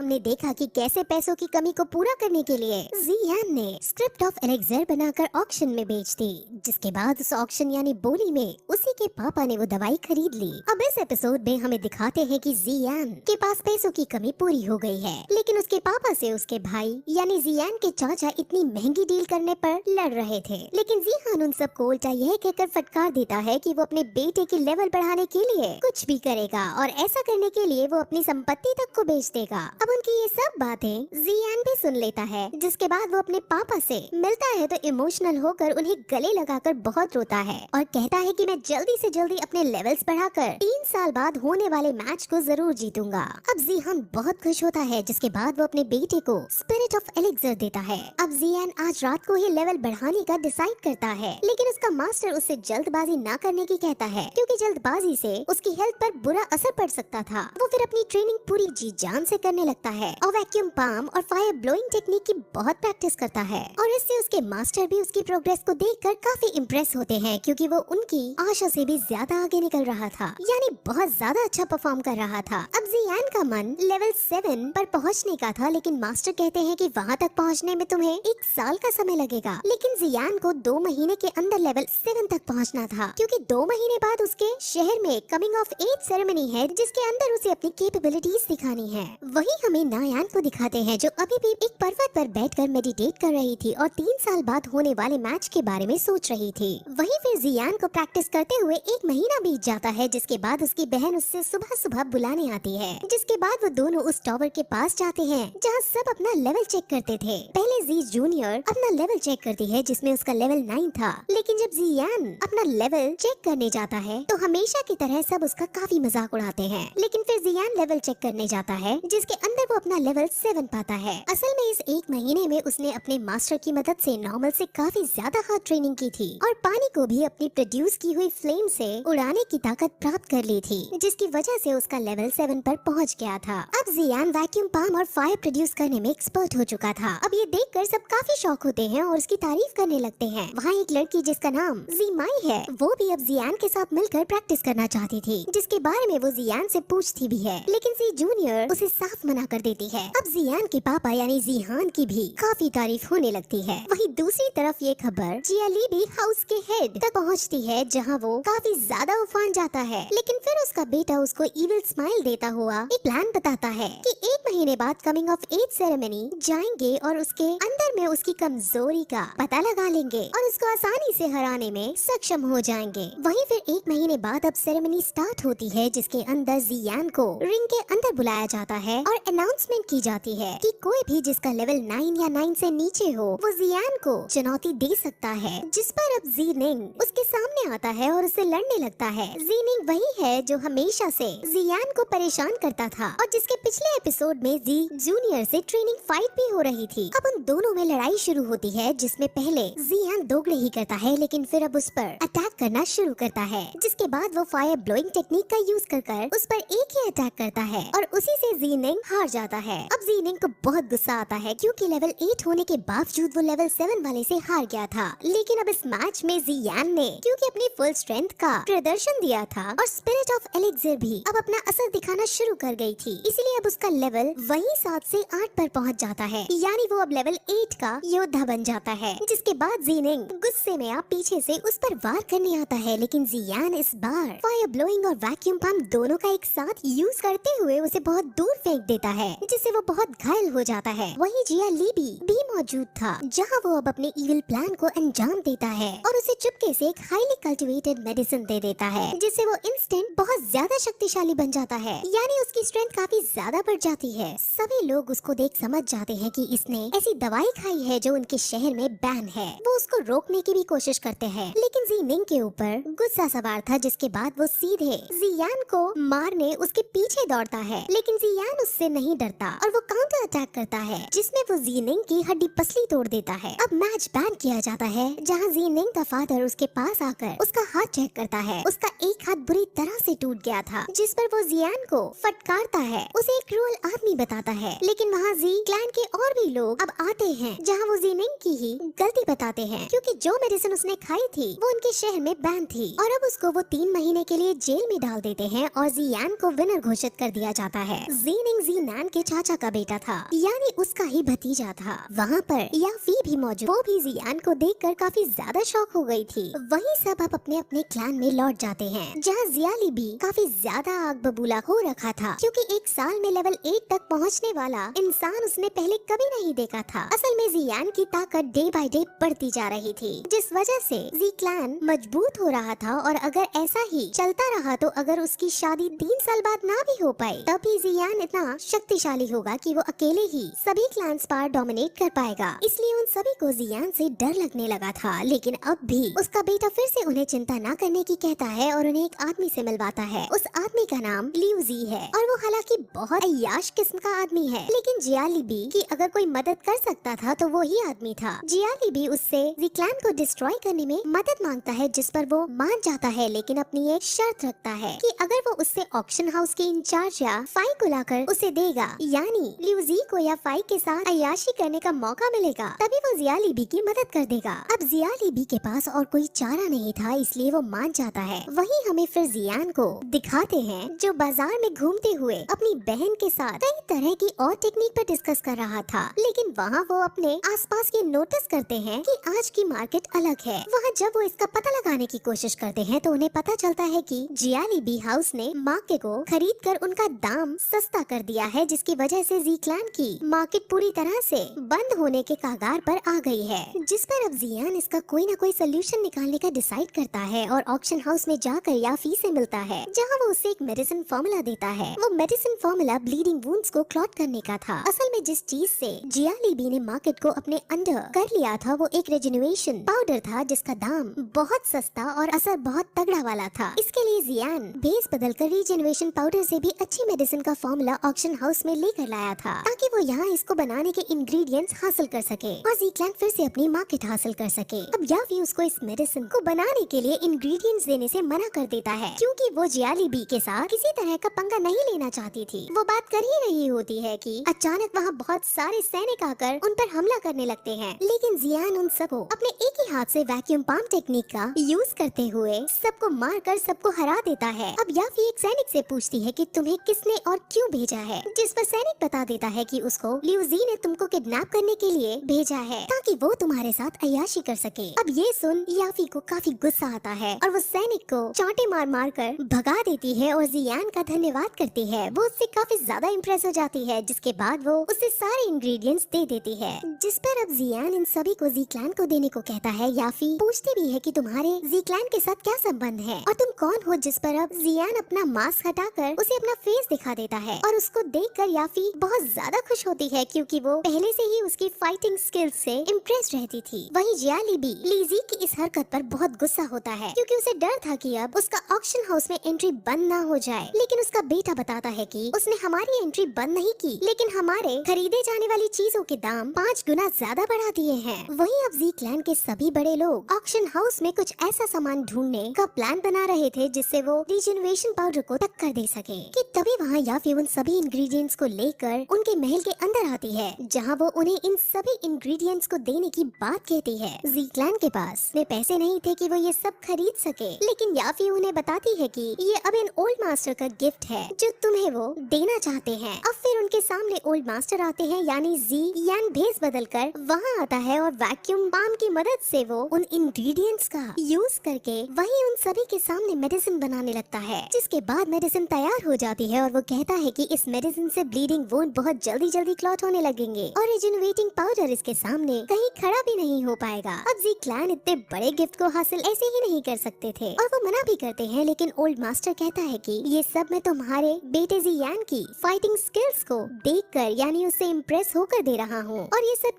हमने देखा कि कैसे पैसों की कमी को पूरा करने के लिए जियान ने स्क्रिप्ट ऑफ एलेक्जेर बनाकर ऑक्शन में बेच दी, जिसके बाद उस ऑक्शन यानी बोली में उसी के पापा ने वो दवाई खरीद ली। अब इस एपिसोड में हमें दिखाते हैं कि जियान के पास पैसों की कमी पूरी हो गई है, लेकिन उसके पापा से उसके भाई यानी जियान के चाचा इतनी महंगी डील करने पर लड़ रहे थे। लेकिन जियान उन सबको उल्टा यह कहकर फटकार देता है कि वो अपने बेटे की लेवल बढ़ाने के लिए कुछ भी करेगा और ऐसा करने के लिए वो अपनी संपत्ति तक को बेच देगा। अब उनकी ये सब बातें जियान भी सुन लेता है, जिसके बाद वो अपने पापा से मिलता है तो इमोशनल होकर उन्हें गले लगाकर बहुत रोता है और कहता है कि मैं जल्दी से जल्दी अपने लेवल्स बढ़ाकर 3 साल बाद होने वाले मैच को जरूर जीतूंगा। अब जियान बहुत खुश होता है, जिसके बाद वो अपने बेटे को स्पिरिट ऑफ एलेक्जेर देता है। अब जियान आज रात को ही लेवल बढ़ाने का डिसाइड करता है, लेकिन उसका मास्टर उससे जल्दबाजी ना करने की कहता है, क्योंकि जल्दबाजी से उसकी हेल्थ पर बुरा असर पड़ सकता था। वो फिर अपनी ट्रेनिंग पूरी जी जान से करने लगता है और वैक्यूम पाम और फायर ब्लोइंग टेक्निक की बहुत प्रैक्टिस करता है और इससे उसके मास्टर भी उसकी प्रोग्रेस को देखकर काफी इम्प्रेस होते हैं, क्योंकि वो उनकी आशा से भी ज्यादा आगे निकल रहा था, यानी बहुत ज्यादा अच्छा परफॉर्म कर रहा था। अब जियान का मन लेवल 7 पर पहुंचने का था, लेकिन मास्टर कहते हैं कि वहां तक पहुंचने में तुम्हें 1 साल का समय लगेगा। लेकिन जियान को 2 महीने के अंदर लेवल 7 तक पहुंचना था, क्योंकि 2 महीने बाद उसके शहर में कमिंग ऑफ एज सेरेमनी है, जिसके अंदर उसे अपनी कैपेबिलिटीज दिखानी है। वही हमें नायान को दिखाते हैं, जो अभी भी एक पर्वत पर बैठकर मेडिटेट कर रही थी और 3 साल बाद होने वाले मैच के बारे में सोच रही थी। वहीं फिर जियान को प्रैक्टिस करते हुए 1 महीना बीत जाता है, जिसके बाद उसकी बहन उससे सुबह सुबह बुलाने आती है। जिसके बाद वो दोनों उस टावर के पास जाते हैं जहाँ सब अपना लेवल चेक करते थे। पहले जी जूनियर अपना लेवल चेक करती है, जिसमें उसका लेवल 9 था, लेकिन जब जियान अपना लेवल चेक करने जाता है तो हमेशा की तरह सब उसका काफी मजाक उड़ाते हैं। लेकिन फिर जियान लेवल चेक करने जाता है, जिसके अंदर वो अपना लेवल 7 पाता है। असल में इस 1 महीने में उसने अपने मास्टर की मदद से नॉर्मल से काफी ज्यादा हार्ड ट्रेनिंग की थी और पानी को भी अपनी प्रोड्यूस की हुई फ्लेम से उड़ाने की ताकत प्राप्त कर ली थी, जिसकी वजह से उसका लेवल 7 पर पहुंच गया था। अब जियान वैक्यूम पाम और फायर प्रोड्यूस करने में एक्सपर्ट हो चुका था। अब ये देखकर सब काफी शौक होते हैं और उसकी तारीफ करने लगते हैं। वहाँ एक लड़की जिसका नाम जीमाई है, वो भी अब जियान के साथ मिलकर प्रैक्टिस करना चाहती थी, जिसके बारे में वो जियान से पूछती भी है, लेकिन जी जूनियर उसे साफ मना कर देती है। अब जियान के पापा यानी जिहान की भी काफी तारीफ होने लगती है। वहीं दूसरी तरफ ये खबर जियाली भी हाउस के हेड तक पहुंचती है, जहां वो काफी ज्यादा उफान जाता है। लेकिन फिर उसका बेटा उसको इविल स्माइल देता हुआ एक प्लान बताता है कि 1 महीने बाद कमिंग ऑफ एज सेरेमनी जाएंगे और उसके अंदर में उसकी कमजोरी का पता लगा लेंगे और उसको आसानी से हराने में सक्षम हो जाएंगे। वहीं फिर 1 महीने बाद अब सेरेमनी स्टार्ट होती है, जिसके अंदर जियान को रिंग के अंदर बुलाया जाता है और अनाउंसमेंट की जाती है कि कोई भी जिसका लेवल 9 या 9 से नीचे हो वो जियान को चुनौती दे सकता है। जिस पर अब जीनिंग उसके सामने आता है और उससे लड़ने लगता है। जीनिंग वही है जो हमेशा से जियान को परेशान करता था और जिसके पिछले एपिसोड में जी जूनियर से ट्रेनिंग फाइट भी हो रही थी। अब उन दोनों में लड़ाई शुरू होती है, जिसमें पहले जियान दोगले ही करता है, लेकिन फिर अब उस पर अटैक करना शुरू करता है। जिसके बाद वो फायर ब्लोइंग टेक्निक का यूज कर उस पर एक ही अटैक करता है और उसी से जीनिंग हार जाता है। अब जीनिंग को बहुत गुस्सा आता है, क्योंकि लेवल 8 होने के बावजूद वो लेवल 7 वाले से हार गया था। लेकिन अब इस मैच में जियान ने क्योंकि अपनी फुल स्ट्रेंथ का प्रदर्शन दिया था और स्पिरिट ऑफ एलेक्जेर भी अब अपना असर दिखाना शुरू कर गई थी, इसलिए अब उसका लेवल वही 7 से 8 पर पहुंच जाता है, यानी वो अब लेवल 8 का योद्धा बन जाता है। जिसके बाद जीनिंग गुस्से में आप पीछे से उस पर वार करने आता है, लेकिन जियान इस बार फायर ब्लोइंग और वैक्यूम पंप दोनों का एक साथ यूज करते हुए उसे बहुत दूर फेंक देता है, जिससे वो बहुत घायल हो जाता है। वहीं जिया लीबी भी मौजूद था, जहां वो अब अपने इविल प्लान को अंजाम देता है और उसे चुपके से एक हाईली कल्टिवेटेड मेडिसिन दे देता है, जिससे वो इंस्टेंट बहुत ज्यादा शक्तिशाली बन जाता है, यानी उसकी स्ट्रेंथ काफी ज्यादा बढ़ जाती है। सभी लोग उसको देख समझ जाते हैं कि इसने ऐसी दवाई खाई है जो उनके शहर में बैन है। वो उसको रोकने की भी कोशिश करते हैं, लेकिन जीनिंग के ऊपर गुस्सा सवार था, जिसके बाद वो सीधे जियान को मारने उसके पीछे दौड़ता है। लेकिन जियान उससे नहीं डरता और वो काउंटर अटैक करता है जिसमें वो जीनिंग की हड्डी पसली तोड़ देता है। अब मैच बैन किया जाता है जहाँ जीनिंग का फादर उसके पास आकर उसका हाथ चेक करता है। उसका एक हाथ बुरी तरह से टूट गया था, जिस पर वो जियान को फटकारता है, उसे एक क्रूअल आदमी बताता है। लेकिन वहाँ जी क्लैन के और भी लोग अब आते हैं जहाँ वो जीनिंग की ही गलती बताते हैं, क्योंकि जो मेडिसिन उसने खाई थी वो उनके शहर में बैन थी और अब उसको वो 3 महीने के लिए जेल में डाल देते हैं और जियान को विनर घोषित कर दिया जाता है। जीनिंग जीनान के चाचा का बेटा था, यानी उसका ही भतीजा था। वहाँ पर याफी भी मौजूद, वो भी जियान को देखकर काफी ज्यादा शॉक हो गई थी। वहीं सब अब अपने अपने क्लैन में लौट जाते हैं, जहाँ जियाली भी काफी ज्यादा आग बबूला हो रखा था, क्योंकि एक साल में लेवल 8 तक पहुँचने वाला इंसान उसने पहले कभी नहीं देखा था। असल में जियान की ताकत डे बाय डे बढ़ती जा रही थी, जिस वजह से जी क्लैन मजबूत हो रहा था और अगर ऐसा ही चलता रहा तो अगर उसकी शादी 3 साल बाद ना भी हो पाई तब भी जियान इतना शक्तिशाली होगा कि वो अकेले ही सभी क्लैंस पर डोमिनेट कर पाएगा। इसलिए उन सभी को जियान से डर लगने लगा था। लेकिन अब भी उसका बेटा फिर से उन्हें चिंता न करने की कहता है और उन्हें एक आदमी से मिलवाता है। उस आदमी का नाम लियू जी है और वो हालांकि बहुत अय्याश किस्म का आदमी है, लेकिन जियाली बी की अगर कोई मदद कर सकता था तो वो ही आदमी था। जियाली भी उससे जी क्लैन को डिस्ट्रॉय करने में मदद मांगता है, जिस पर वो मान जाता है, लेकिन अपनी एक शर्त रखता है कि अगर वो उससे ऑक्शन हाउस के इंचार्ज या फाई को लाकर उसे देगा, यानी लियूजी को या फाई के साथ अय्याशी करने का मौका मिलेगा, तभी वो जियाली बी की मदद कर देगा। अब जियाली बी के पास और कोई चारा नहीं था, इसलिए वो मान जाता है। वहीं हमें फिर जियान को दिखाते हैं जो बाजार में घूमते हुए अपनी बहन के साथ कई तरह की और टेक्निक पर डिस्कस कर रहा था, लेकिन वहाँ वो अपने आसपास के नोटिस करते हैं कि आज की मार्केट अलग है। वहाँ जब वो इसका पता लगाने की कोशिश करते हैं तो उन्हें पता चलता है कि जियाली बी हाउस ने मार्केट को खरीद कर उनका दाम सस्ता कर दिया है, जिसकी वजह से जी क्लैन की मार्केट पूरी तरह से बंद होने के कगार पर आ गई है, जिस पर अब जियान इसका कोई न कोई सोल्यूशन निकालने का डिसाइड करता है और ऑक्शन हाउस में जाकर याफी से मिलता है, जहाँ वो उसे एक मेडिसिन फॉर्मूला देता है। वो मेडिसिन फॉर्मूला ब्लीडिंग वुंड्स को क्लॉट करने का था। असल में जिस चीज से जियाली बी ने मार्केट को अपने अंडर कर लिया था वो एक रेजिनुएशन पाउडर था, जिसका दाम बहुत सस्ता और असर बहुत तगड़ा वाला था। इसके लिए जियान बेस बदलकर रीजेनुएशन पाउडर से भी अच्छी मेडिसिन का फॉर्मूला ऑक्शन हाउस में लेकर लाया था, ताकि वो यहाँ इसको बनाने के इंग्रेडिएंट्स हासिल कर सके और जी क्लैन फिर से अपनी मार्केट हासिल कर सके। अब याफी उसको इस मेडिसिन को बनाने के लिए इंग्रेडिएंट्स देने से मना कर देता है, क्योंकि वो जियाली बी के साथ किसी तरह का पंगा नहीं लेना चाहती थी। वो बात कर ही रही होती है कि अचानक वहाँ बहुत सारे सैनिक आकर उन पर हमला करने लगते हैं, लेकिन जियान उन सबको अपने एक ही हाथ से वैक्यूम पंप टेक्निक का यूज करते हुए सबको मारकर सबको हरा देता है। अब याफी एक सैनिक से पूछती है कि तुम्हें किसने और क्यों भेजा है, जिस पर सैनिक बता देता है कि उसको लियूजी ने तुमको किडनैप करने के लिए भेजा है, ताकि वो तुम्हारे साथ अय्याशी कर सके। अब ये सुन याफी को काफी गुस्सा आता है और वो सैनिक को चांटे मार मार कर भगा देती है और जियान का धन्यवाद करती है। वो उससे काफी ज्यादा इम्प्रेस हो जाती है, जिसके बाद वो उसे सारे इंग्रेडिएंट्स दे देती है, जिस पर अब जियान इन सभी को जी क्लैन को देने को कहता है। याफी पूछती भी है कि तुम्हारे जी क्लैन के साथ क्या संबंध है और तुम कौन हो, जिस पर अब जियान अपना मास्क हटाकर उसे अपना फेस दिखा देता है और उसको देखकर याफी बहुत ज्यादा खुश होती है, क्योंकि वो पहले से ही उसकी फाइटिंग स्किल्स से इम्प्रेस रहती थी। वहीं जियाली भी लीजी की इस हरकत पर बहुत गुस्सा होता है, क्योंकि उसे डर था कि अब उसका ऑक्शन हाउस में एंट्री बंद ना हो जाए, लेकिन उसका बेटा बताता है कि उसने हमारी एंट्री बंद नहीं की, लेकिन हमारे खरीदे जाने वाली चीजों के दाम 5 गुना ज्यादा बढ़ा दिए हैं। वहीं अब जी क्लैन के सभी बड़े लोग ऑक्शन हाउस में कुछ ऐसा सामान ढूंढने का प्लान बना रहे थे जिससे वो रीजेनरेशन पाउडर को टक्कर दे सके, कि तभी वहाँ याफी उन सभी इंग्रेडिएंट्स को लेकर उनके महल के अंदर आती है, जहाँ वो उन्हें इन सभी इंग्रेडिएंट्स को देने की बात कहती है। जी क्लैन के पास में पैसे नहीं थे कि वो ये सब खरीद सके, लेकिन याफी उन्हें बताती है कि ये अब इन ओल्ड मास्टर का गिफ्ट है जो तुम्हें वो देना चाहते हैं। अब फिर उनके सामने ओल्ड मास्टर आते हैं, यानी जी यान भेस बदलकर वहाँ आता है और वैक्यूम पंप की मदद से वो उन इंग्रेडिएंट्स का यूज करके वही उन सभी के सामने मेडिसिन बनाने लगता है, जिसके बाद मेडिसिन तैयार हो जाती है और वो कहता है कि इस मेडिसिन से ब्लीडिंग वुंड बहुत जल्दी क्लॉट होने लगेंगे और रिजेनरेटिंग पाउडर इसके सामने कहीं खड़ा भी नहीं हो पाएगा। अब जी क्लैन इतने बड़े गिफ्ट को हासिल ऐसे ही नहीं कर सकते थे और वो मना भी करते हैं, लेकिन ओल्ड मास्टर कहता है कि ये सब मैं तुम्हारे बेटे जी यान की फाइटिंग स्किल्स को देखकर यानी उससे इम्प्रेस होकर दे रहा हूँ। और ये सब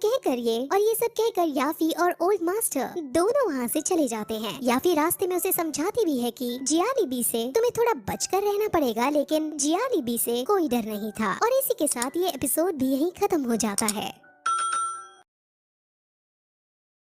कहकर याफी और ओल्ड मास्टर दोनों वहाँ से चले जाते हैं। याफी रास्ते में उसे समझाती भी है कि जियाली बी से तुम्हें थोड़ा बचकर रहना पड़ेगा, लेकिन जियाली बी से कोई डर नहीं था। और इसी के साथ ये एपिसोड भी यहीं खत्म हो जाता है।